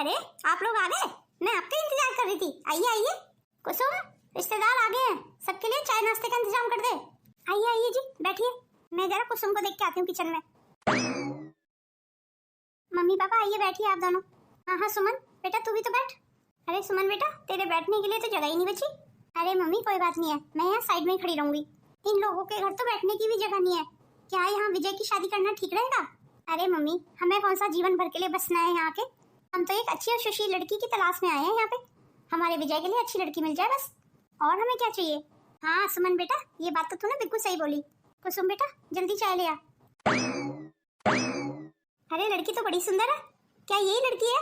अरे आप लोग आ गए, मैं आपका इंतजार कर रही थी। आइए आइए। कुसुम, रिश्तेदार आ गए हैं, सबके लिए चाय नाश्ते का इंतजाम कर दे। आइए आइए जी, बैठिए। मैं जरा कुसुम को देख के आती हूँ किचन में। मम्मी पापा आइए, बैठिए आप दोनों। हाँ हाँ सुमन बेटा तू भी तो बैठ। अरे सुमन बेटा, तेरे बैठने के लिए तो जगह ही नहीं बची। अरे मम्मी कोई बात नहीं है, मैं यहाँ साइड में ही खड़ी रहूंगी। इन लोगों के घर तो बैठने की भी जगह नहीं है। क्या यहाँ विजय की शादी करना ठीक रहेगा? अरे मम्मी, हमें कौन सा जीवन भर के लिए बसना है यहाँ के? हम तो एक अच्छी और सुशील लड़की की तलाश में आए हैं यहाँ पे। हमारे विजय के लिए अच्छी लड़की मिल जाए बस, और हमें क्या चाहिए। हाँ सुमन बेटा, ये बात तो तूने बिल्कुल सही बोली। कुसुम बेटा जल्दी चाय ले आ। अरे लड़की तो बड़ी सुंदर है, क्या यही लड़की है?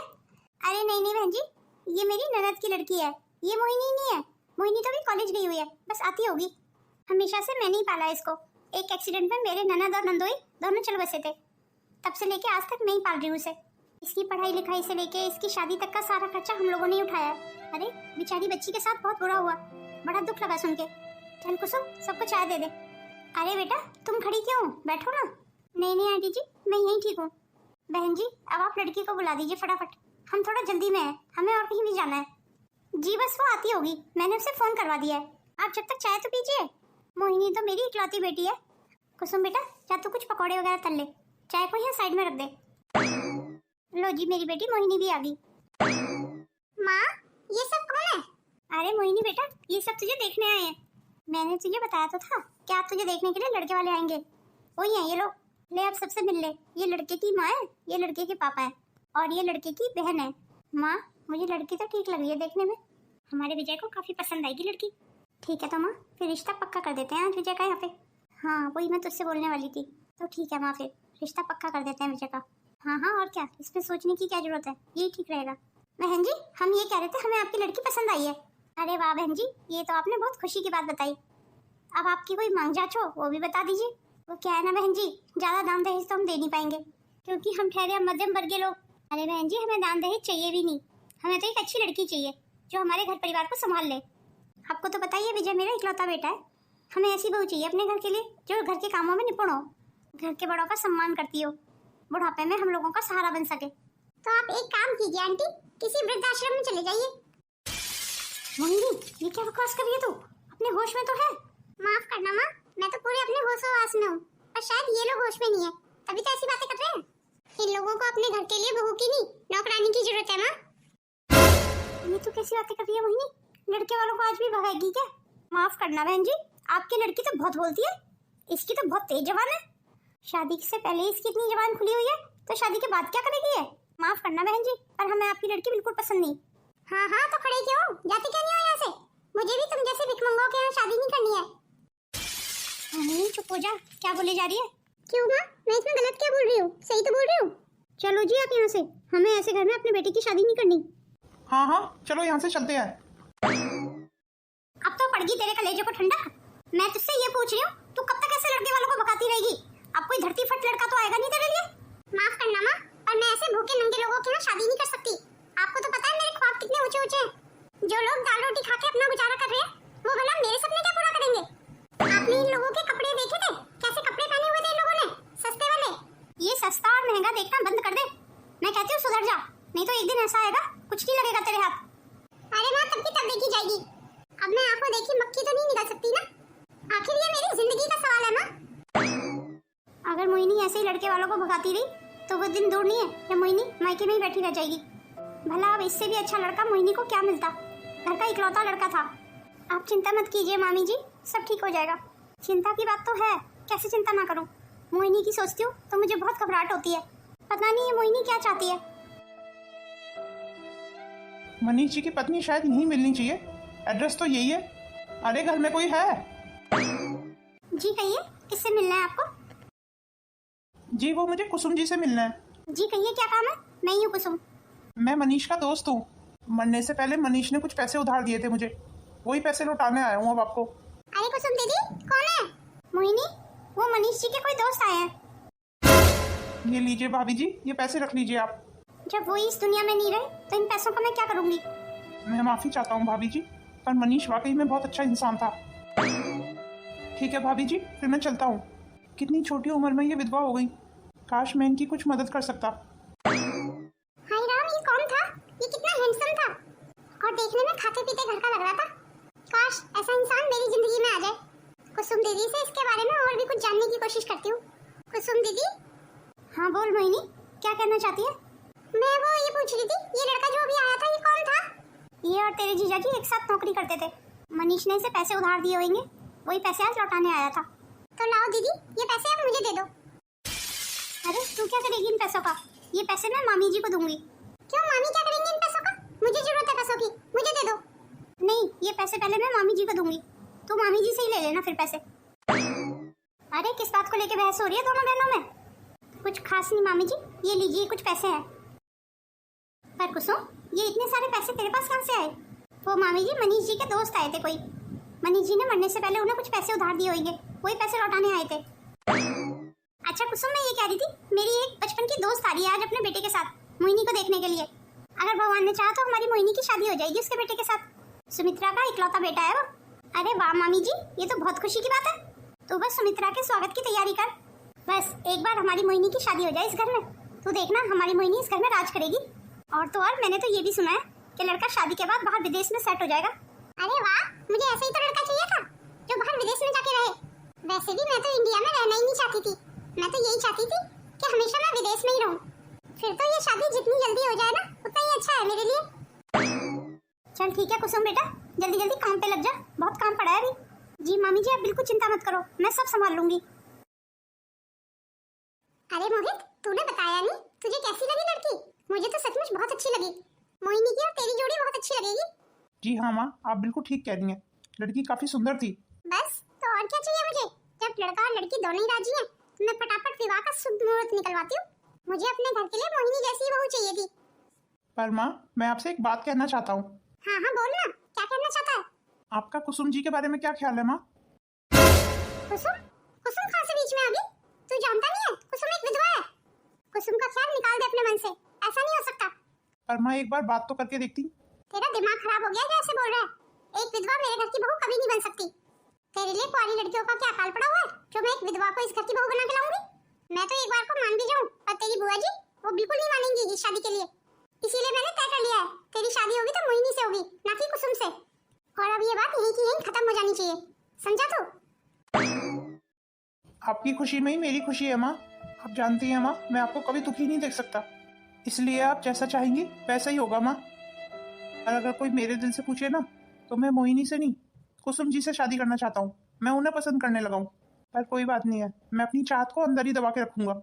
अरे नहीं नहीं बहन जी, ये मेरी ननद की लड़की है। ये मोहिनी नहीं है, मोहिनी तो भी कॉलेज गई हुई है, बस आती होगी। हमेशा से मैंने ही पाला इसको। एक एक्सीडेंट में मेरे ननद और नंदोई दोनों चल बसे थे, तब से लेके आज तक मैं ही पाल रही हूँ इसे। इसकी पढ़ाई लिखाई से लेके इसकी शादी तक का सारा खर्चा हम लोगों ने ही उठाया। अरे बेचारी बच्ची के साथ बहुत बुरा हुआ, बड़ा दुख लगा सुन के। चल कुसुम सबको चाय दे दे। अरे बेटा तुम खड़ी क्यों, बैठो ना। नहीं नहीं आंटी जी, मैं यहीं ठीक हूँ। बहन जी अब आप लड़की को बुला दीजिए फटाफट, हम थोड़ा जल्दी में हैं, हमें और कहीं भी जाना है। जी बस वो आती होगी, मैंने उसे फोन करवा दिया है। आप जब तक चाय तो पीजिए। मोहिनी तो मेरी इकलौती बेटी है। कुसुम बेटा या तो कुछ पकौड़े वगैरह तल ले, चाय को यहाँ साइड में रख दे। लो जी मेरी बेटी मोहिनी भी आ गई। माँ ये सब कौन है? अरे मोहिनी बेटा, ये सब तुझे देखने आए हैं। मैंने तुझे बताया तो था कि आप तुझे देखने के लिए लड़के वाले आएंगे। वही है ये लोग, ले आप सबसे मिल ले। ये लड़के की माँ है, ये लड़के के पापा है, और ये लड़के की बहन है। माँ मुझे लड़की तो ठीक लग रही है देखने में, हमारे विजय को काफी पसंद आएगी लड़की। ठीक है तो माँ फिर रिश्ता पक्का कर देते हैं आज विजय का यहाँ पे। हाँ वही मैं तुझसे बोलने वाली थी, तो ठीक है माँ फिर रिश्ता पक्का कर देते हैं विजय का। हाँ हाँ और क्या, इसमें सोचने की क्या जरूरत है, यही ठीक रहेगा। बहन जी हम ये कह रहे थे, हमें आपकी लड़की पसंद आई है। अरे वाह बहन जी, ये तो आपने बहुत खुशी की बात बताई। अब आपकी कोई मांग जांच हो वो भी बता दीजिए। वो क्या है ना बहन जी, ज्यादा दान दहेज तो हम दे नहीं पाएंगे, क्योंकि हम ठहरे मध्यम वर्गीय लोग। अरे बहन जी हमें दान दहेज चाहिए भी नहीं, हमें तो एक अच्छी लड़की चाहिए जो हमारे घर परिवार को संभाल ले। आपको तो पता ही है विजय मेरा इकलौता बेटा है, हमें ऐसी बहू चाहिए अपने घर के लिए जो घर के कामों में निपुण हो, घर के बड़ों का सम्मान करती हो, बुढ़ापे में हम लोगों का सहारा बन सके। तो आप एक काम कीजिए आंटी, किसी वृद्धाश्रम में चले जाइए। मोहिनी ये क्या बकवास कर रही है तू, अपने होश में तो है। माफ करना माँ, मैं तो पूरे अपने होश में हूँ, पर शायद ये लोग होश में नहीं है, तभी तो ऐसी बातें कर रहे हैं। इन लोगों को अपने घर के लिए बहू की नहीं नौकरानी की जरूरत है माँ। ये तो कैसी बातें कर रही है मोहिनी, लड़के वालों को आज भी भगाएगी क्या? माफ करना बहन जी, आपकी लड़की तो बहुत बोलती है, इसकी तो बहुत तेज जबान है। शादी से पहले इसकी इतनी जबान खुली हुई है, तो शादी के बाद क्या करेगी ये? माफ करना बहन जी, पर हमें आपकी लड़की बिल्कुल पसंद नहीं। हाँ हाँ तो खड़े क्यों, जाते क्यों नहीं हो यहाँ से? मुझे भी तुम जैसे भिखमंगों के यहाँ शादी नहीं करनी है। नहीं चुप हो जा, क्या बोली जा रही है? क्यों माँ, मैं इसमें गलत क्या बोल रही हूँ, सही तो बोल रही हूँ। चलो जी आप यहाँ से, हमें ऐसे घर में अपने बेटी की शादी नहीं करनी। हाँ हाँ चलो यहाँ से चलते हैं। अब तो पड़ गई तेरे कलेजे को ठंडा। मैं तुझसे ये पूछ रही हूँ, तू कब तक ऐसे लड़के वालों को भगाती रहेगी? अब कोई धरती फट लड़का तो आएगा नहीं तेरे लिए। माफ करना माँ, पर मैं ऐसे भूखे नंगे लोगों के यहाँ शादी नहीं कर सकती। आपको तो पता है मेरे ख्वाब कितने ऊंचे ऊंचे हैं। जो लोग दाल रोटी खा के अपना गुजारा कर रहे हैं, वो भला मेरे सपने क्या पूरा करेंगे? आपने इन लोगों के कपड़े देखे थे, कैसे कपड़े पहने हुए थे इन लोगों ने, सस्ते वाले। ये सस्ता और महंगा देखना बंद कर दे, मैं कहती हूँ सुधर जा, नहीं तो एक दिन ऐसा आएगा कुछ नहीं लगेगा तेरे हाथ। अरे माँ तब की तब देखी जाएगी, अब मैं आंखों देखी मक्खी तो नहीं निकल सकती ना, आखिर ये मेरी जिंदगी का सवाल है माँ। अगर मोहिनी ऐसे ही लड़के वालों को भगाती रही तो वो दिन दूर नहीं है या मोहिनी मायके में ही बैठी रह जाएगी। भला अब इससे भी अच्छा लड़का मोहिनी को क्या मिलता, घर का इकलौता लड़का था। आप चिंता मत कीजिए मामी जी, सब ठीक हो जाएगा। चिंता की बात तो है, कैसे चिंता ना करूं। मोहिनी की सोचती हूँ तो मुझे बहुत घबराहट होती है, पता नहीं ये मोहिनी क्या चाहती है। मनीष जी की पत्नी शायद यहीं मिलनी चाहिए, एड्रेस तो यही है। अरे घर में कोई है? जी कहिए, किससे मिलना है आपको? जी वो मुझे कुसुम जी से मिलना है। जी कहिए क्या काम है? मैं ही हूँ कुसुम। मैं मनीष का दोस्त हूँ, मरने से पहले मनीष ने कुछ पैसे उधार दिए थे मुझे, वही पैसे लौटाने आया हूँ अब आपको। अरे कुसुम दीदी कौन है? मोहिनी, वो मनीष जी के कोई दोस्त आए हैं। ये लीजिए भाभी जी, ये पैसे रख लीजिए आप। जब वो इस दुनिया में नहीं रहे तो इन पैसों का मैं क्या करूंगी? मैं माफी चाहता हूँ भाभी जी, पर मनीष वाकई में बहुत अच्छा इंसान था। ठीक है भाभी जी, फिर मैं चलता हूँ। कितनी छोटी उम्र में ये विधवा हो गई, काश मैं इनकी कुछ मदद कर सकता। हाय राम, ये कौन था? ये और तेरे जीजा जी एक साथ नौकरी करते थे। मनीष ने इसे पैसे उधार दिए होंगे, वही पैसे आज लौटाने आया था। तो लाओ दीदी, ये पैसे अब मुझे दे दो। अरे तू क्या करेगी इन पैसों का? ये पैसे मैं मामी जी को दूंगी। क्यों, मामी क्या करेंगे इन पैसों का? मुझे जरूरत है पैसों की, मुझे दे दो। नहीं, ये पैसे पहले मैं मामी जी को दूंगी, तू मामी जी से ही ले लेना फिर पैसे। अरे किस बात को लेके बहस हो रही है दोनों बहनों में? कुछ खास नहीं मामी जी, ये लीजिए कुछ पैसे हैं। पर कुसुम, ये इतने सारे पैसे तेरे पास कहाँ से आए? वो मामी जी मनीष जी के दोस्त आए थे कोई, मनीष जी ने मरने से पहले उन्हें कुछ पैसे उधार दिए होंगे, वही पैसे लौटाने आए थे। अच्छा कुसुम, मैं ये कह रही थी, मेरी एक बचपन की दोस्त आ रही है आज अपने बेटे के साथ मोहिनी को देखने के लिए। अगर भगवान ने चाहा तो हमारी मोहिनी की शादी हो जाएगी उसके बेटे के साथ। सुमित्रा का इकलौता बेटा है वो। अरे वाह मामी जी, ये तो बहुत खुशी की बात है। तो बस सुमित्रा के स्वागत की तैयारी कर, बस एक बार हमारी मोहिनी की शादी हो जाए इस घर में, तो देखना हमारी मोहिनी इस घर में राज करेगी। और तो और मैंने तो ये भी सुना है कि लड़का शादी के बाद बाहर विदेश में सेट हो जाएगा। अरे वाह, मुझे ऐसा ही तो लड़का चाहिए था जो बाहर विदेश में जाके रहे। वैसे भी मैं तो इंडिया में रहना ही नहीं चाहती थी, मैं तो यही चाहती थी कि हमेशा मैं विदेश में ही रहूं। फिर तो ये शादी जितनी जल्दी हो जाए ना उतना ही अच्छा है मेरे लिए। चल ठीक है कुसुम बेटा, जल्दी जल्दी काम पे लग जा, बहुत काम पड़ा है अभी। जी मामी जी, आप बिल्कुल चिंता मत करो, मैं सब संभाल लूंगी। अरे मोहित, तूने बताया नहीं, तुझे कैसी लगी लड़की? मुझे तो सचमुच बहुत अच्छी लगी। मोहिनी की और तेरी जोड़ी बहुत अच्छी लगेगी। जी हाँ माँ, आप बिल्कुल ठीक कह रही हैं, लड़की काफी सुंदर थी। बस तो और क्या चाहिए मुझे? जब लड़का और लड़की दोनों ही राजी हैं, तो मैं फटाफट विवाह का शुभ मुहूर्त निकलवाती हूँ। मुझे अपने घर के लिए मोहिनी जैसी बहू चाहिए थी। पर माँ, मैं आपसे एक बात कहना चाहता हूँ। हाँ हाँ बोल ना, क्या कहना चाहता है? आपका कुसुम जी के बारे में क्या ख्याल है माँ? कुसुम? कुसुम कहाँ से बीच में आ गई? तू जानता नहीं है, कुसुम एक विधवा है। कुसुम का ख्याल निकाल दे अपने मन से, ऐसा नहीं हो सकता। पर माँ एक बार बात तो करके देखती। तेरा दिमाग खराब हो गया क्या ऐसे बोल रहा है? एक विधवा मेरे घर की बहू कभी नहीं बन सकती। तेरे लिए कुंवारी लड़कियों का क्या अकाल पड़ा हुआ है जो मैं एक विधवा को इस घर की बहू बना के लाऊंगी? मैं तो एक बार को मान भी जाऊं, पर तेरी बुआ जी वो बिल्कुल नहीं मानेंगी इस शादी के लिए। इसीलिए मैंने तय कर लिया है, तेरी शादी होगी तो मोहिनी से होगी, ना कि कुसुम से। और अब ये बात यहीं की यहीं खत्म हो जानी चाहिए, समझा तू? आपकी खुशी में ही मेरी खुशी है माँ। आप जानती हैं माँ, मैं आपको कभी दुखी नहीं देख सकता, इसलिए आप जैसा चाहेंगी वैसा ही होगा माँ। और अगर कोई मेरे दिल से पूछे ना, तो मैं मोहिनी से नहीं, कुसुम जी से शादी करना चाहता हूँ। मैं उन्हें पसंद करने लगा हूँ। पर कोई बात नहीं है, मैं अपनी चाहत को अंदर ही दबा के रखूंगा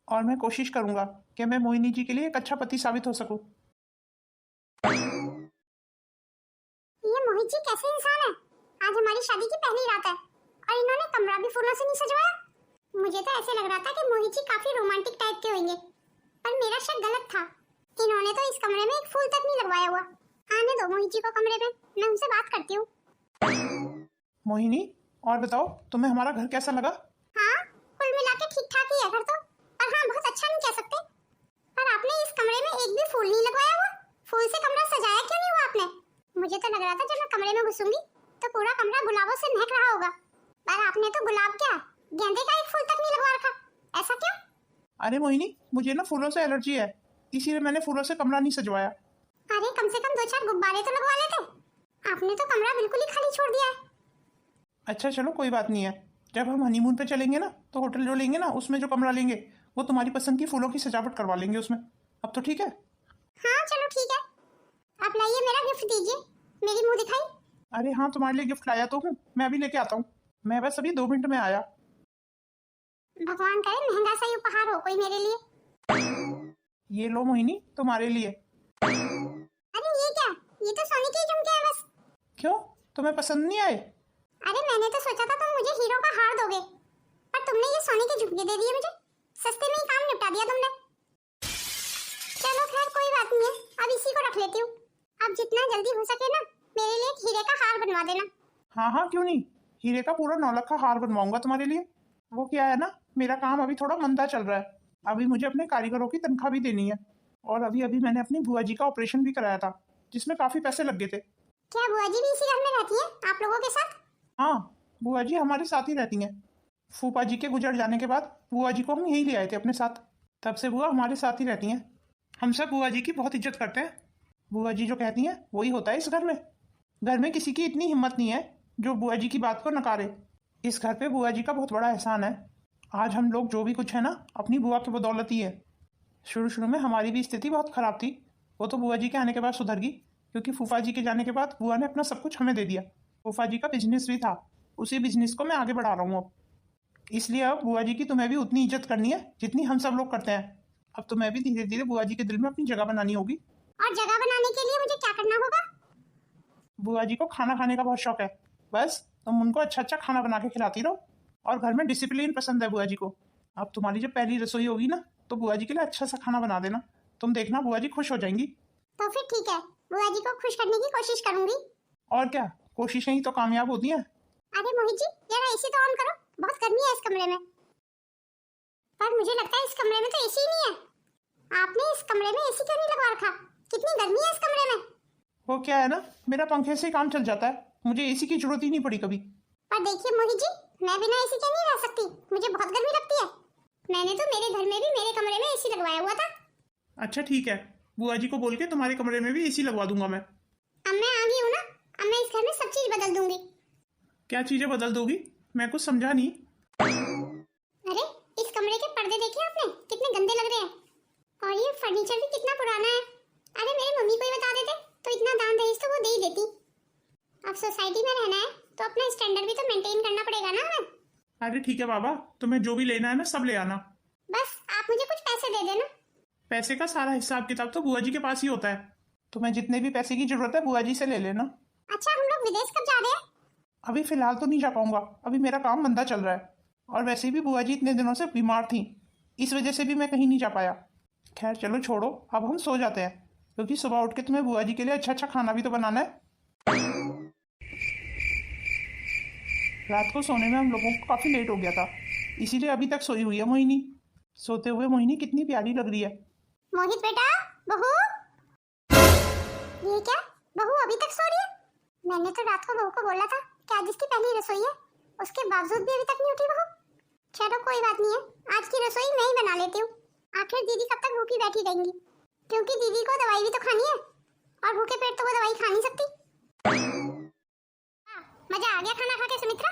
और मैं कोशिश करूंगा कि मैं मोहिनी जी के लिए एक अच्छा पति साबित हो सकूं। ये मोहित जी कैसे इंसान है? आज हमारी शादी की पहली रात है और इन्होंने कमरा भी फूलों से नहीं सजवाया। मुझे तो ऐसे लग रहा था कि मोहित जी काफी रोमांटिक टाइप के होंगे, पर मेरा शक गलत था। इन्होंने तो इस कमरे में एक फूल तक नहीं लगवाया हुआ। आने दो मोहित जी को कमरे में, मैं उनसे बात करती हूँ। मोहिनी, और बताओ तुम्हें हमारा घर कैसा लगा? हाँ, कुल मिला के ठीक ठाक ही है घर तो, पर हाँ बहुत अच्छा नहीं कह सकते। पर आपने इस कमरे में एक भी फूल नहीं लगवाया हुआ। फूल से कमरा सजाया क्यों नहीं हुआ आपने? मुझे तो लग रहा था जब मैं कमरे में घुसूंगी तो पूरा कमरा गुलाबों से महक रहा होगा, पर आपने तो गुलाब क्या, गेंदे का एक फूल तक नहीं लगवा रखा। ऐसा क्यों? अरे मोहिनी, मुझे ना फूलों से एलर्जी है, इसीलिए मैंने फूलों से कमरा नहीं सजवाया। अरे कम से कम 2-4 गुब्बारे तो लगवा लेते। आपने तो कमरा बिल्कुल ही खाली छोड़ दिया है। अच्छा चलो कोई बात नहीं है, जब हम हनीमून पे चलेंगे ना तो होटल जो लेंगे ना उसमें जो कमरा लेंगे वो तुम्हारी पसंद की फूलों की सजावट करवा लेंगे उसमें। अब तो ठीक है? हाँ चलो ठीक है, आप लाइए मेरा गिफ्ट दीजिए, मेरी मुंह दिखाई। अरे हाँ, तुम्हारे लिए गिफ्ट लाया तो हूँ, मैं अभी लेके आता हूँ। मैं बस अभी 2 मिनट में आया। भगवान करे महंगा सा ही उपहार हो कोई मेरे लिए। ये लो मोहिनी, तुम्हारे लिए। अरे ये क्या, ये तो सोने के झुमके हैं बस। क्यों, तुम्हें पसंद नहीं आए? अरे मैंने तो सोचा था तुम मुझे हीरो का हार दोगे, पर तुमने ये सोने के झुमके दे दिए मुझे। सस्ते में ही काम निपटा दिया तुमने। चलो खैर कोई बात नहीं है, अब इसी को रख लेती हूँ। अब जितना जल्दी हो सके ना मेरे लिए एक हीरे का हार बनवा देना। हाँ हाँ क्यों नहीं, हीरे का पूरा 9 लाख का हार बनवाऊंगा तुम्हारे लिए। वो क्या है ना, मेरा काम अभी थोड़ा मंदा चल रहा है, अभी मुझे अपने कारीगरों की तनख्वाह भी देनी है। और अभी अभी मैंने अपनी बुआ जी का ऑपरेशन भी कराया था, जिसमें काफी पैसे लग गए थे। क्या बुआ जी भी इसी घर में रहती है आप लोगों के साथ? हाँ, बुआ जी हमारे साथ ही रहती हैं। फूफा जी के गुजर जाने के बाद बुआ जी को हम यहीं ले आए थे अपने साथ, तब से बुआ हमारे साथ ही रहती हैं। हम सब बुआ जी की बहुत इज्जत करते हैं। बुआ जी जो कहती हैं वही होता है इस घर में। घर में किसी की इतनी हिम्मत नहीं है जो बुआ जी की बात को नकारे। इस घर पे बुआ जी का बहुत बड़ा एहसान है। आज हम लोग जो भी कुछ है ना, अपनी बुआ की बदौलत ही है। शुरू शुरू में हमारी भी स्थिति बहुत खराब थी, वो तो बुआ जी के आने के बाद सुधर गई, क्योंकि फूफा जी के जाने के बाद बुआ ने अपना सब कुछ हमें दे दिया। फूफा जी का बिजनेस भी था, उसी बिजनेस को मैं आगे बढ़ा रहा हूँ अब। इसलिए अब बुआ जी की तुम्हें भी उतनी इज्जत करनी है जितनी हम सब लोग करते हैं। अब तुम्हें भी धीरे धीरे बुआ जी के दिल में अपनी जगह बनानी होगी। और जगह बनाने के लिए मुझे क्या करना होगा? बुआ जी को खाना खाने का बहुत शौक है, बस तुम उनको अच्छा अच्छा खाना बना के खिलाती रहो। और घर में डिसिप्लिन पसंद है बुआ जी को। अब तुम्हारी जब पहली रसोई होगी ना, तो बुआ जी के लिए अच्छा सा खाना बना देना। तुम देखना बुआ जी खुश हो जाएंगी। तो फिर ठीक है, बुआ जी को खुश करने की कोशिश करूंगी। और क्या, कोशिशें ही तो कामयाब होती हैं। अरे मोहित जी, जरा एसी तो ऑन करो, बहुत गर्मी है इस कमरे में। पर मुझे लगता है इस कमरे में तो एसी ही नहीं है। आपने इस कमरे में एसी क्यों नहीं लगवा रखा? कितनी गर्मी है इस कमरे में। वो क्या है ना, मेरा पंखे से ही काम चल जाता है, मुझे एसी की जरूरत ही नहीं पड़ी कभी। पर देखिए मोहित जी, मैं बिना एसी के नहीं रह सकती, मुझे बहुत गर्मी लगती है। मैंने तो मेरे घर में भी मेरे कमरे में एसी लगवाया हुआ था। अच्छा ठीक है, बुआ जी को बोल के तुम्हारे कमरे में भी एसी लगवा दूंगा मैं। अब मैं आ गई हूँ ना, अब मैं इस घर में सब चीज बदल दूंगी। क्या चीजें बदल दोगी? मैं कुछ समझा नहीं। अरे इस कमरे के पर्दे देखे आपने, कितने गंदे लग रहे हैं। और ये फर्नीचर भी कितना पुराना है। अरे मेरी मम्मी को ही बता देते तो इतना दान दहेज तो वो दे ही देती। अब सोसाइटी में रहना है तो अपना स्टैंडर्ड भी तो मेंटेन करना पड़ेगा ना हमें। अरे ठीक है बाबा, तुम्हें जो भी लेना है ना सब ले आना। बस आप मुझे कुछ पैसे दे देना। पैसे का सारा हिसाब किताब तो बुआ जी के पास ही होता है। तुम्हें जितने भी पैसे की जरूरत है बुआ जी से ले लेना। अच्छा हम लोग विदेश कब जा रहे हैं? अभी फिलहाल तो नहीं जा पाऊंगा, अभी मेरा काम मंदा चल रहा है। और वैसे भी बुआ जी इतने दिनों से बीमार थी, इस वजह से भी मैं कहीं नहीं जा पाया। खैर चलो छोड़ो, अब हम सो जाते हैं, क्योंकि सुबह उठ के तुम्हें बुआ जी के लिए अच्छा अच्छा खाना भी तो बनाना है। रात को सोने में हम लोगों को काफी लेट हो गया था, इसीलिए अभी तक सोई हुई है मोहिनी। सोते हुए मोहिनी कितनी प्यारी लग रही है। मोहित बेटा, बहू। ये क्या, बहू अभी तक सो रही है? मैंने तो रात को बहू को बोला था कि आज इसकी पहली रसोई है, उसके बावजूद भी अभी तक नहीं उठी बहू। चलो कोई बात नहीं है, आज की रसोई मैं ही बना लेती हूँ। आखिर दीदी कब तक भूखी बैठी रहेंगी, क्योंकि दीदी को दवाई भी तो खानी है और भूखे पेट तो वो दवाई खा नहीं सकती। मजा आ गया खाना खा के सुमित्रा।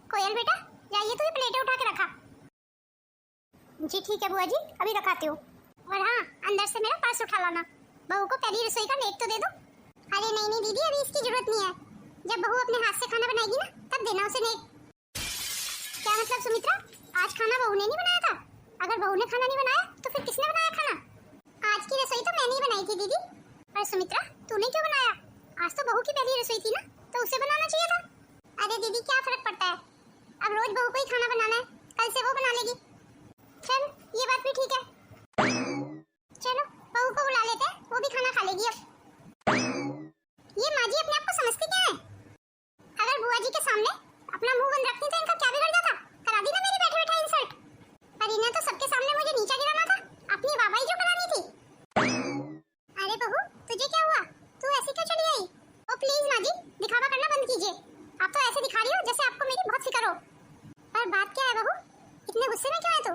कोयल बेटा जाइए, तो ये प्लेटें उठा के रखा। जी ठीक है बुआ जी, अभी रखाती हूँ। और हाँ, अंदर से मेरा पर्स उठा लाना। बहू को पहली रसोई का नेक तो दे दो। अरे नहीं नहीं दीदी, अभी इसकी जरूरत नहीं है। जब बहू अपने हाथ से खाना बनाएगी ना, तब देना उसे नेक। क्या मतलब सुमित्रा, आज खाना बहू ने नहीं बनाया था? अगर बहू ने खाना नहीं बनाया तो फिर किसने बनाया खाना? आज की रसोई तो मैंने ही बनाई थी दीदी। पर सुमित्रा तूने क्यों बनाया? आज तो बहू की पहली रसोई थी ना, तो उसे बनाना चाहिए था। अरे दीदी क्या फर्क पड़ता है, अब रोज बहू को ही खाना बनाना है, कल से वो बना लेगी। चल ये बात भी ठीक है, चलो बहू को बुला लेते हैं, वो भी खाना खा लेगी अब। ये माँ जी अपने आप को समझती क्या है? अगर बुआ जी के सामने अपना मुंह बंद रखती तो इनका क्या बिगड़ जाता? करा दी ना मेरी बैठे बैठे इंसल्ट। पर इन्हें तो सबके सामने मुझे नीचा गिराना था, अपनी वाहवाही जो करानी थी। अरे बहू तुझे क्या हुआ, तू ऐसी क्यों चली आई? ओ प्लीज माँ जी, दिखावा करना बंद कीजिए। आप तो ऐसे दिखा रही हो जैसे आपको मेरी बहुत फिक्र हो। पर बात क्या है बहू, इतने गुस्से में क्यों है तू?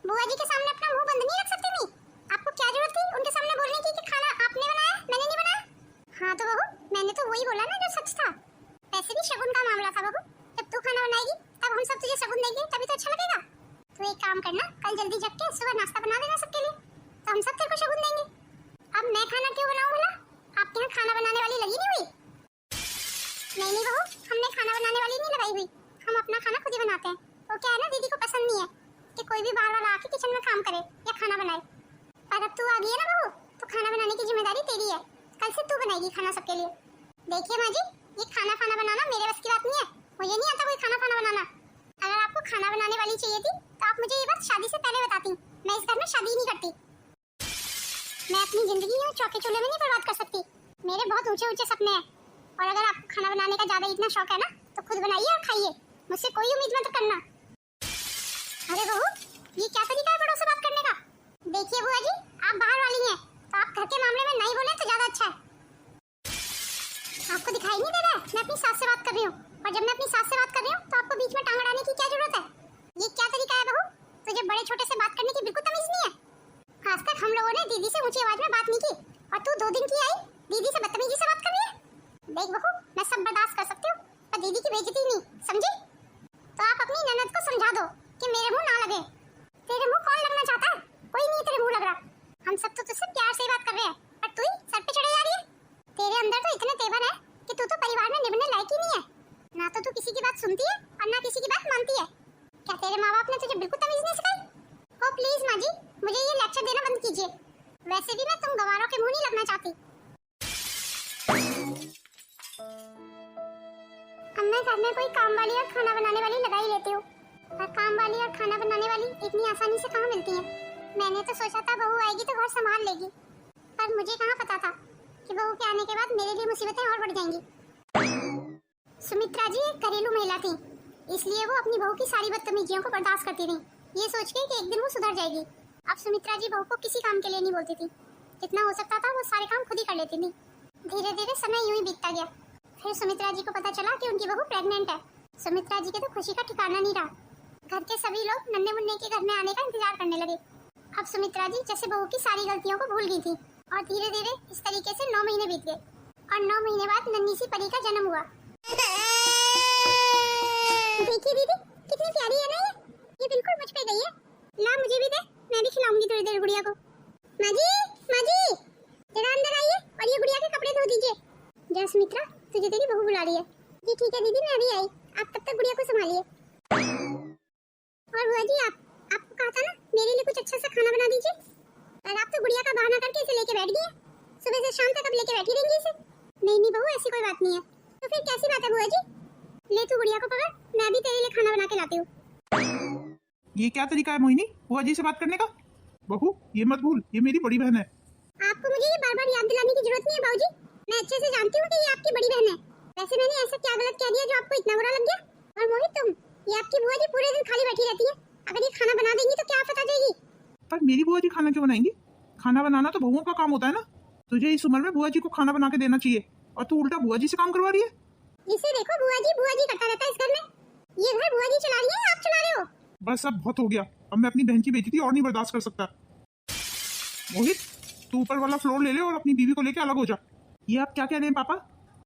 बुआ जी के सामने अपना मुंह बंद नहीं रख सकती थी? आपको क्या जरूरत थी उनके सामने बोलने की कि खाना आपने बनाया, मैंने नहीं बनाया? हाँ तो बहू, मैंने तो वही बोला ना जो सच था। वैसे भी शगुन का मामला था बहू, जब तू खाना बनाएगी तब हम सब तुझे शगुन देंगे, तभी तो अच्छा लगेगा। तू एक काम करना, कल जल्दी जग के सुबह नाश्ता बना देना सबके लिए, तो हम सब तेरे को शगुन देंगे। अब मैं खाना क्यों बनाऊं भला? आपके यहाँ खाना बनाने वाली लगी नहीं हुई? नहीं नहीं बहू, हमने खाना बनाने वाली नहीं लगाई हुई, हम अपना खाना खुद ही बनाते हैं। वो क्या है ना, दीदी को पसंद नहीं है कि कोई भी बाहर वाला आके किचन में काम करे या खाना बनाए। पर अब तू आ गई है ना बहू, तो खाना बनाने की जिम्मेदारी तेरी है, कल से तू बनाएगी खाना सबके लिए। देखिए माँ जी, ये खाना बनाना मेरे बस की बात नहीं है, मुझे नहीं आता कोई खाना बनाना। अगर आपको खाना बनाने वाली चाहिए थी तो आप मुझे ये बात शादी से पहले बताती, मैं इस घर में शादी नहीं करती। मैं अपनी जिंदगी यूं चौके चूल्हे में नहीं बर्बाद कर सकती, मेरे बहुत ऊंचे ऊंचे सपने हैं। और अगर आपको खाना बनाने का ज्यादा इतना शौक है ना, तो खुद बनाइए और खाइए, मुझसे कोई उम्मीद मत करना। अरे बहू, ये क्या तरीका है बड़ों से बात करने का? देखिए बुआ जी, आप बाहर वाली हैं, तो आप घर के मामले में नहीं बोले तो ज्यादा अच्छा है। आपको दिखाई नहीं दे रहा है मैं अपनी सास से बात कर रही हूँ, और जब मैं अपनी सास से बात कर रही हूँ तो आपको बीच में टांग अड़ाने की क्या जरूरत है? ये क्या तरीका है बहू, तुझे बड़े छोटे से बात करने की बिल्कुल तमीज नहीं है। आज तक हम लोगों ने दीदी से ऊंची आवाज में बात नहीं की, और तू 2 दिन की आई दीदी से बदतमीजी से बात कर रही है। देख बहू, मैं सब बर्दाश्त कर सकती हूँ, पर दीदी की बेइज्जती नहीं, समझी? तो आप अपनी ननद को समझा दो कि मेरे मुंह ना लगे। तेरे मुंह कौन लगना चाहता है? कोई नहीं तेरे मुंह लग रहा। हम सब तो तुझसे प्यार से ही बात कर रहे हैं, पर तू ही सर पे चढ़े जा रही है। तेरे अंदर सुनती है और ना किसी की बात मानती है। क्या तेरे माँ बाप ने तुझे बिल्कुल तमीज नहीं सिखाई? ओ प्लीज माँ जी, मुझे ये लेक्चर देना बंद कीजिए। वैसे भी मैं तुम गवारों के मुंह नहीं लगना चाहती। अब मैं घर में कोई काम वाली और खाना बनाने वाली लगा ही लेती हूँ, और काम वाली और खाना बनाने वाली इतनी आसानी से कहाँ मिलती है। मैंने तो सोचा था बहू आएगी तो घर संभाल लेगी, पर मुझे कहाँ पता था कि बहू के आने के बाद मेरे लिए मुसीबतें और बढ़ जाएंगी। सुमित्रा जी एक घरेलू महिला थी, इसलिए वो अपनी बहू की सारी बदतमीजियों को बर्दाश्त करती रही, ये सोच के कि एक दिन वो सुधर जाएगी। अब सुमित्रा जी बहू को किसी काम के लिए नहीं बोलती थी, जितना हो सकता था वो सारे काम खुद ही कर लेती थी। धीरे धीरे समय यूं ही बीतता गया। फिर सुमित्रा जी को पता चला कि उनकी बहू प्रेग्नेंट है। सुमित्रा जी के तो खुशी का ठिकाना नहीं रहा। घर के सभी लोग नन्हे मुन्ने के घर में आने का इंतजार करने लगे। अब सुमित्रा जी जैसे बहू की सारी गलतियों को भूल गई थी, और धीरे धीरे इस तरीके से 9 महीने बीत गए, और 9 महीने बाद नन्ही सी परी का जन्म हुआ। देखिए दीदी, कितनी प्यारी है ना ये बिल्कुल मुझ पे गई है। ला मुझे भी दे, मैं भी खिलाऊंगी थोड़ी देर गुड़िया को। माँ जी जरा अंदर आइए और ये गुड़िया के कपड़े धो दीजिए। जा सुमित्रा, तुझे तेरी बहू बुला रही है। जी ठीक है दीदी, मैं अभी आई, आप तब तक गुड़िया को संभालिए। और बुआ जी आपको कहा था ना मेरे लिए कुछ अच्छा सा खाना बना दीजिए, और आप तो गुड़िया का बहाना करके इसे लेके बैठ गई। सुबह से शाम तक अब लेके बैठी रहेंगी इसे। नहीं बहू, ऐसी कोई बात नहीं है। तो फिर कैसी बात है बुआ जी? ले तू गुड़िया को पकड़, मैं भी तेरे लिए खाना बना के लाती हूँ। ये क्या तरीका है मोहिनी बुआ जी से बात करने का? बहू ये मत भूल, ये मेरी बड़ी बहन है। आपको मुझे ये बार बार याद दिलाने की जरूरत नहीं है बाबूजी, मैं अच्छे से जानती हूँ कि ये आपकी बड़ी बहन है। वैसे मैंने ऐसा क्या गलत कह दिया जो आपको इतना बुरा लग गया? और मोहित तुम, ये आपकी बुआ जी पूरे दिन खाली बैठी रहती है, अगर ये खाना बना देंगी तो क्या आफत आ जाएगी? पर मेरी बुआ जी खाना क्यों बनाएंगी? खाना बनाना तो बहुओं का काम होता है ना। तुझे इस उम्र में बुआ जी को खाना बना के देना चाहिए, और तू उल्टा बुआ जी से काम करवा रही है। इसे देखो बुआ जी करता रहता है इस घर में। ये घर बुआ जी चला रही है, आप चला रहे हो। बस अब बहुत हो गया, अब मैं अपनी बहन की बेइज्जती और नहीं बर्दाश्त कर सकता। मोहित तू ऊपर वाला फ्लोर ले ले और अपनी बीवी को लेके अलग हो जा। ये आप क्या कह रहे हैं पापा?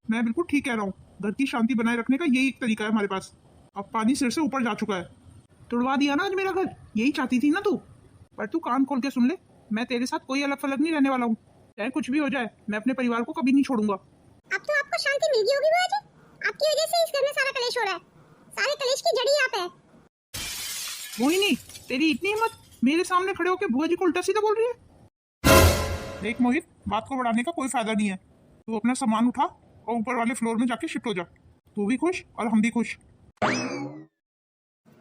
मैं बिल्कुल ठीक कह रहा हूँ, घर की शांति बनाए रखने का यही एक तरीका है हमारे पास। अब पानी सिर से ऊपर जा चुका है। तुड़वा दिया ना आज मेरा घर, यही चाहती थी ना तू। पर तू कान खोल के सुन ले, मैं तेरे साथ कोई अलग फलग नहीं रहने वाला हूँ। चाहे कुछ भी हो जाए, मैं अपने परिवार को कभी नहीं छोड़ूंगा। अब तो आपको शांति मिल गई होगी बुआ जी, आपकी वजह से इस घर में सारा कलेश हो रहा है। सारे कलेश की जड़ ही आप है। मोहिनी तेरी इतनी हिम्मत, मेरे सामने खड़े होकर बुआ जी को उल्टा सीधा बोल रही है। देख मोहित, बात को बढ़ाने का कोई फायदा नहीं है। तू अपना सामान उठा और ऊपर वाले फ्लोर में जाके शिफ्ट हो जा। तू भी खुश और हम भी खुश।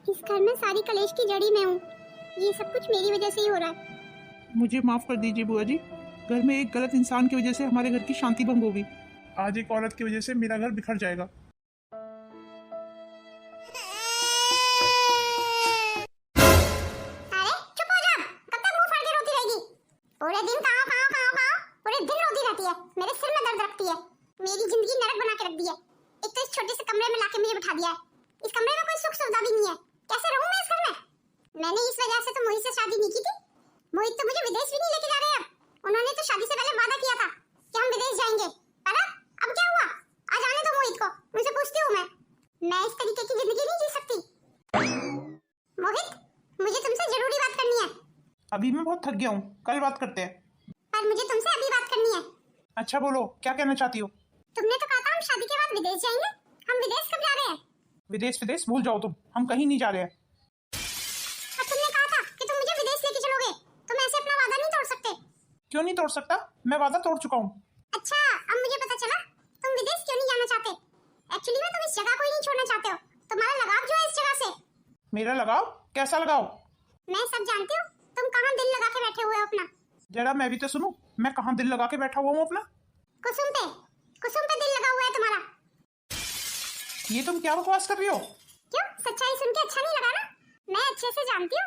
इस घर में सारी कलेश की जड़ी मैं हूँ, ये सब कुछ मेरी वजह से ही हो रहा है। मुझे माफ कर दीजिए बुआ जी, घर में एक गलत इंसान की वजह से हमारे घर की शांति भंग होगी। आज एक औरत की वजह से मेरा घर बिखर जाएगा। अरे चुप हो जा, कब तक मुंह फाड़ के रोती रहेगी? पूरे दिन कहाँ पूरे दिन रोती रहती है, मेरे सिर में दर्द रखती है, मेरी जिंदगी नरक बना के रख दी है। एक तो इस छोटे से कमरे में लाके मुझे बिठा दिया है, इस कमरे में कोई सुख सुविधा भी नहीं है। कैसे रहूं मैं इस घर में? मैंने इस वजह से तो मोहित से शादी नहीं की थी। मोहित तो मुझे विदेश भी नहीं लेके जा रहे हैं। उन्होंने तो शादी से पहले वादा किया था कि हम विदेश जाएंगे, पर अब क्या हुआ? आज आने दो मोहित को, उनसे पूछती हूँ मैं इस तरीके की जिंदगी नहीं जी सकती। मोहित, मुझे तुमसे जरूरी बात करनी है। अभी मैं बहुत थक गया हूँ, कल बात करते हैं। पर मुझे तुमसे अभी बात करनी है। अच्छा बोलो, क्या कहना चाहती हो? तुमने तो कहा था हम शादी के बाद विदेश जाएंगे, हम विदेश कब जा रहे हैं? विदेश भूल जाओ तुम, हम कहीं नहीं जा रहे हैं। अब तुमने कहा था कि तुम मुझे विदेश लेके चलोगे, तुम ऐसे अपना वादा नहीं तोड़ सकते। क्यों नहीं तोड़ सकता? मैं वादा तोड़ चुका हूँ। अच्छा, अब मुझे पता चला तुम विदेश क्यों नहीं जाना चाहते। एक्चुअली में तुम इस जगह को ही नहीं छोड़ना चाहते हो, तुम्हारा लगाव जो है इस जगह से। मेरा लगाव? कैसा लगाव? मैं सब जानती हूँ, तुम कहाँ दिल लगा के बैठे हुए हो अपना। जरा मैं भी तो सुनूं, मैं कहाँ दिल लगा के बैठा हुआ हूँ अपना? कुसुम पे दिल लगा हुआ है तुम्हारा। ये तुम क्या बकवास कर रही हो? क्यों, सच्चाई सुन के अच्छा नहीं लगा ना? मैं अच्छे से जानती हूँ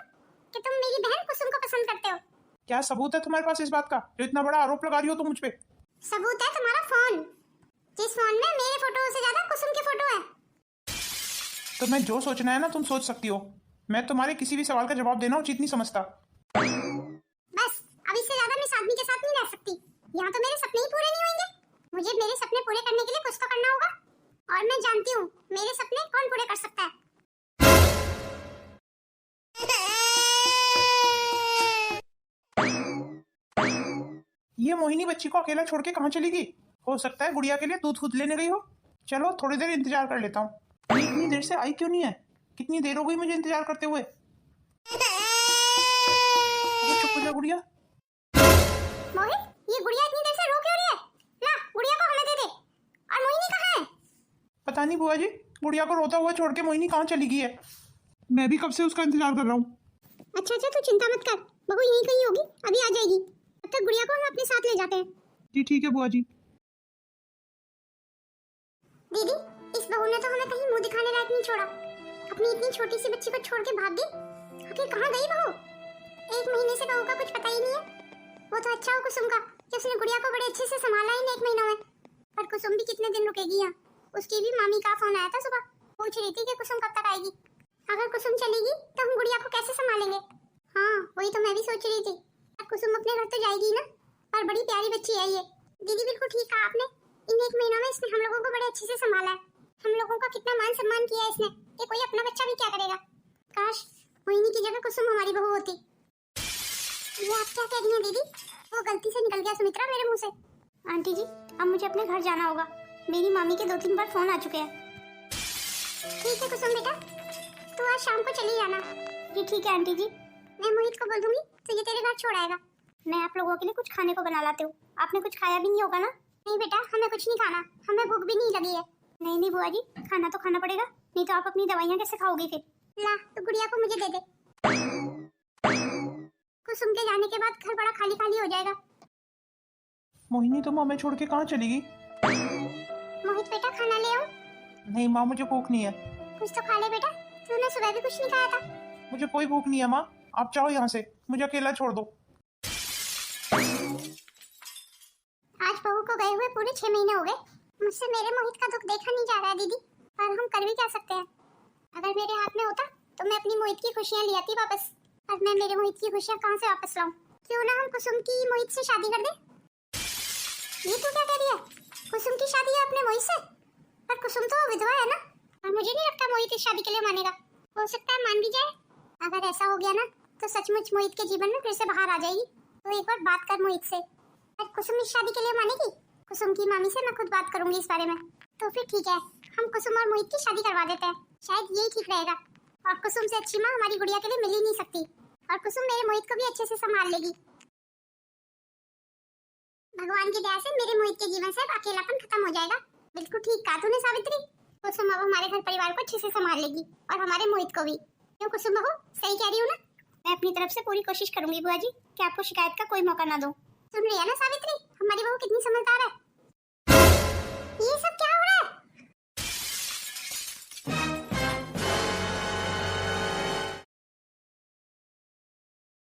कि तुम मेरी बहन कुसुम को पसंद करते हो। क्या सबूत है तुम्हारे पास इस बात का, जो इतना बड़ा आरोप लगा रही हो तुम मुझ पे? सबूत है तुम्हारा फोन, जिस फोन में मेरे फोटो से ज्यादा कुसुम की फोटो है। तो मैं जो सोचना है ना तुम सोच सकती हो, मैं तुम्हारे किसी भी सवाल का जवाब देना उचित नहीं समझता। बस अब इससे ज्यादा मैं इस आदमी के साथ नहीं रह सकती। यहाँ तो मेरे सपने ही पूरे नहीं होंगे, मुझे मेरे सपने पूरे करने के लिए कुछ तो करना होगा, और मैं जानती हूँ मेरे सपने कौन पूरे कर सकता है। ये मोहिनी बच्ची को अकेला छोड़ के कहाँ चली गई? हो सकता है गुड़िया के लिए दूध खुद लेने गई हो। चलो थोड़ी देर इंतजार कर लेता हूँ। ये इतनी देर से आई क्यों नहीं है? कितनी देर हो गई मुझे इंतजार करते हुए। अरे चुप हो जा गुड़िया। मोहित, ये गुड़िया इतनी देर से रो क्यों रही है? ला, गुड़िया को हमें दे दे। और मोहिनी कहाँ है? पता नहीं बुआ जी, गुड़िया को रोता हुआ छोड़ के मोहिनी कहाँ चली गई है। मैं भी कब से उसका इंतजार कर रहा हूँ। अच्छा अच्छा, तू चिंता मत कर, बहू यहीं कहीं होगी, अभी आ जाएगी। तब तक गुड़िया को हम अपने साथ ले जाते हैं। जी ठीक है बुआ जी। दीदी, इस बहू ने तो हमें कहीं मुंह दिखाने लायक नहीं छोड़ा। अपनी इतनी छोटी सी बच्ची को छोड़ के भाग गई। आखिर कहाँ गई बहू? 1 महीने से बहू का कुछ पता ही नहीं है। वो तो अच्छा हो कुसुम का कि उसने गुड़िया को बड़े अच्छे से संभाला इन 1 महीनों में। पर कुसुम भी कितने दिन रुकेगी यहाँ? उसकी भी मामी का फोन आया था सुबह, पूछ रही थी कि कुसुम कब तक आएगी। अगर कुसुम चलेगी तो हम गुड़िया को कैसे संभालेंगे? हाँ, वही तो मैं भी सोच रही थी। अब कुसुम अपने घर तो जाएगी ना, और बड़ी प्यारी बच्ची है ये। दीदी बिल्कुल ठीक कहा आपने, इन 1 महीनों में इसने हम लोगों को बड़े अच्छे से संभाला है। हम लोगों का कितना मान सम्मान किया है इसने कि कोई अपना बच्चा भी क्या करेगा। काश मोहिनी की जगह कुसुम हमारी बहू होती। ये आप क्या कह रही हैं दीदी? वो गलती से निकल गया सुमित्रा मेरे मुंह से। आंटी जी, अब मुझे अपने घर जाना होगा। मेरी मामी के 2-3 बार फोन आ चुके हैं। ठीक है कुसुम बेटा, तू आज शाम को चली जाना। जी ठीक है आंटी जी। मैं मोहित को बोल दूंगी तो ये तेरे घर छोड़ आएगा। मैं आप लोगों के लिए कुछ खाने को बना लाती हूँ। आपने कुछ खाया भी नहीं होगा ना? नहीं बेटा, हमें कुछ नहीं खाना, हमें भूख भी नहीं लगी है। नहीं नहीं बुआ जी, खाना तो खाना पड़ेगा, नहीं तो आप अपनी दवाइयाँ कैसे खाओगी फिर? ला, तो गुड़िया को मुझे दे दे। कुसुम के जाने के बाद घर बड़ा खाली खाली हो जाएगा। मोहिनी तो माँ मैं छोड़ के कहाँ चली गई? मोहित बेटा, खाना ले आओ। नहीं माँ, मुझे भूख नहीं है। कुछ तो खा ले बेटा, तूने सुबह भी कुछ नहीं खाया था। मुझे कोई भूख नहीं है माँ, आप जाओ यहाँ से, मुझे अकेला छोड़ दो। आज बहू को गए हुए पूरे 6 महीने हो गए। मुझसे मेरे मोहित का दुख देखा नहीं जा रहा है दीदी, पर हम कर भी क्या सकते हैं? अगर मेरे हाथ में होता तो मैं अपनी मोहित की खुशियाँ ले आती वापस, पर मैं मेरे मोहित की खुशियाँ कहाँ से वापस लाऊं? क्यों ना हम कुसुम की मोहित से शादी कर दें? ये तू क्या कह रही है? कुसुम की शादी है अपने मोहित से? पर कुसुम तो विधवा है ना, और मुझे नहीं लगता मोहित इस शादी के लिए मानेगा। हो सकता है मान भी जाए। अगर ऐसा हो गया ना तो सचमुच मोहित के जीवन में फिर से बाहर आ जाएगी। तो एक बार बात कर मोहित से। पर कुसुम इस शादी के लिए मानेगी? कुसुम की मामी से मैं खुद बात करूंगी इस बारे में। तो फिर ठीक है, हम कुसुम और मोहित की शादी करवा देते हैं, शायद यही ठीक रहेगा। और कुसुम से अच्छी माँ हमारी गुड़िया के लिए मिल ही नहीं सकती, और कुसुम मेरे मोहित को भी अच्छे से संभाल लेगी। भगवान की दया से मेरे मोहित के जीवन से अकेलापन खत्म हो जाएगा। बिल्कुल ठीक कहा तूने सावित्री। कुसुम अब हमारे घर परिवार को अच्छे से संभाल लेगी, और हमारे मोहित को भी। क्यों कुसुम बहू, सही कह रही हूँ ना? मैं अपनी तरफ से पूरी कोशिश करूंगी बुआ जी कि आपको शिकायत का कोई मौका ना दूं। सुन रही है ना सावित्री, हमारी बहू कितनी समझदार है। ये सब